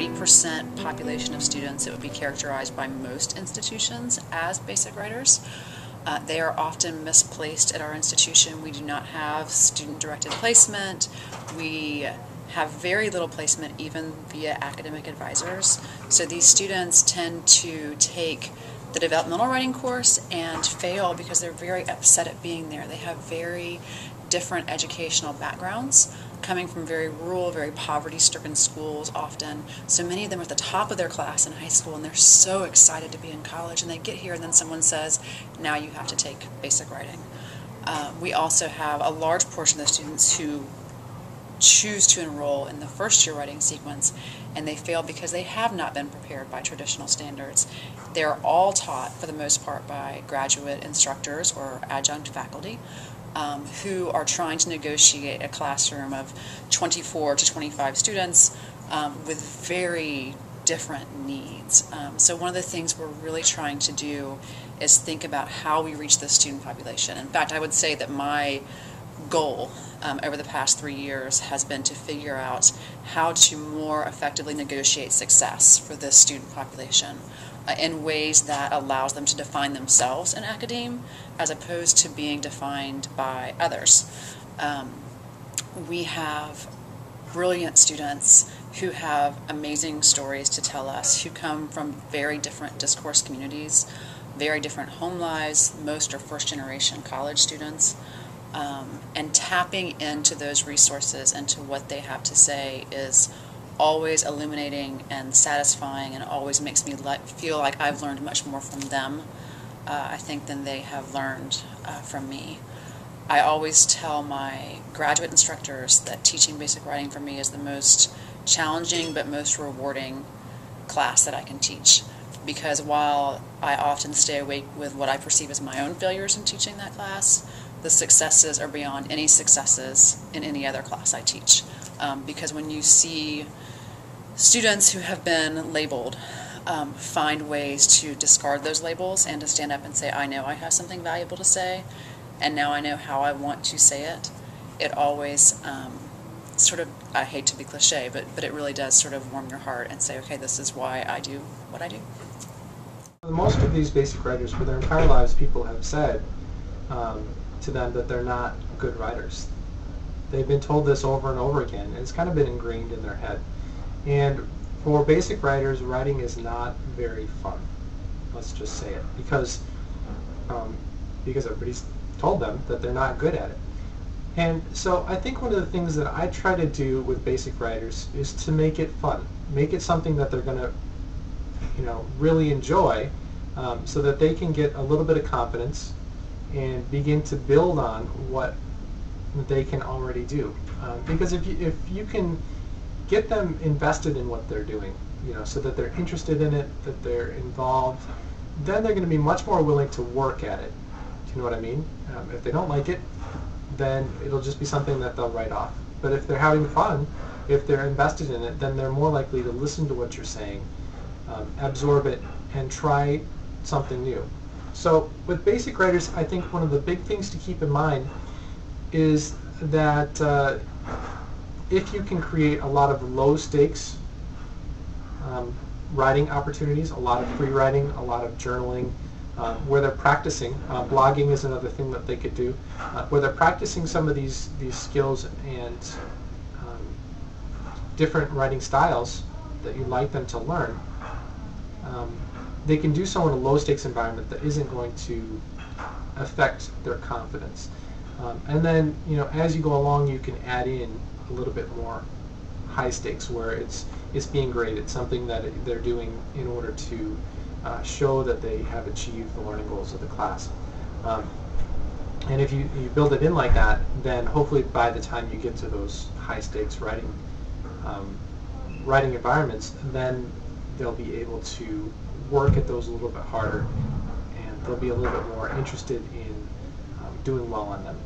40% population of students that would be characterized by most institutions as basic writers. They are often misplaced at our institution. We do not have student-directed placement. We have very little placement even via academic advisors. So these students tend to take the developmental writing course and fail because they're very upset at being there. They have very different educational backgrounds, coming from very rural, very poverty-stricken schools often. So many of them are at the top of their class in high school, and they're so excited to be in college, and they get here and then someone says, now you have to take basic writing. We also have a large portion of the students who choose to enroll in the first year writing sequence, and they fail because they have not been prepared by traditional standards. They're all taught, for the most part, by graduate instructors or adjunct faculty who are trying to negotiate a classroom of 24 to 25 students with very different needs. So one of the things we're really trying to do is think about how we reach this student population. In fact, I would say that my goal over the past 3 years has been to figure out how to more effectively negotiate success for this student population in ways that allows them to define themselves in academia as opposed to being defined by others. We have brilliant students who have amazing stories to tell us, who come from very different discourse communities, very different home lives. Most are first-generation college students. And tapping into those resources and to what they have to say is always illuminating and satisfying, and always makes me feel like I've learned much more from them, I think, than they have learned from me. I always tell my graduate instructors that teaching basic writing for me is the most challenging but most rewarding class that I can teach, because while I often stay awake with what I perceive as my own failures in teaching that class, the successes are beyond any successes in any other class I teach. Because when you see students who have been labeled find ways to discard those labels and to stand up and say, I know I have something valuable to say, and now I know how I want to say it, it always sort of, I hate to be cliche, but it really does sort of warm your heart and say, okay, this is why I do what I do. Most of these basic writers, for their entire lives, people have said to them that they're not good writers. They've been told this over and over again, and it's kind of been ingrained in their head. And for basic writers, writing is not very fun. Let's just say it, because everybody's told them that they're not good at it. And so I think one of the things that I try to do with basic writers is to make it fun, make it something that they're going to, really enjoy, so that they can get a little bit of confidence and begin to build on what they can already do. Because if you can get them invested in what they're doing, so that they're interested in it, that they're involved, then they're going to be much more willing to work at it. Do you know what I mean? If they don't like it, then it'll just be something that they'll write off. But if they're having fun, if they're invested in it, then they're more likely to listen to what you're saying, absorb it, and try something new. So with basic writers, I think one of the big things to keep in mind is that if you can create a lot of low stakes writing opportunities, a lot of free writing, a lot of journaling, where they're practicing, blogging is another thing that they could do, where they're practicing some of these skills and different writing styles that you'd like them to learn, they can do so in a low-stakes environment that isn't going to affect their confidence. And then, as you go along, you can add in a little bit more high stakes, where it's being graded, something that they're doing in order to show that they have achieved the learning goals of the class. And if you build it in like that, then hopefully by the time you get to those high-stakes writing environments, then they'll be able to work at those a little bit harder, and they'll be a little bit more interested in doing well on them.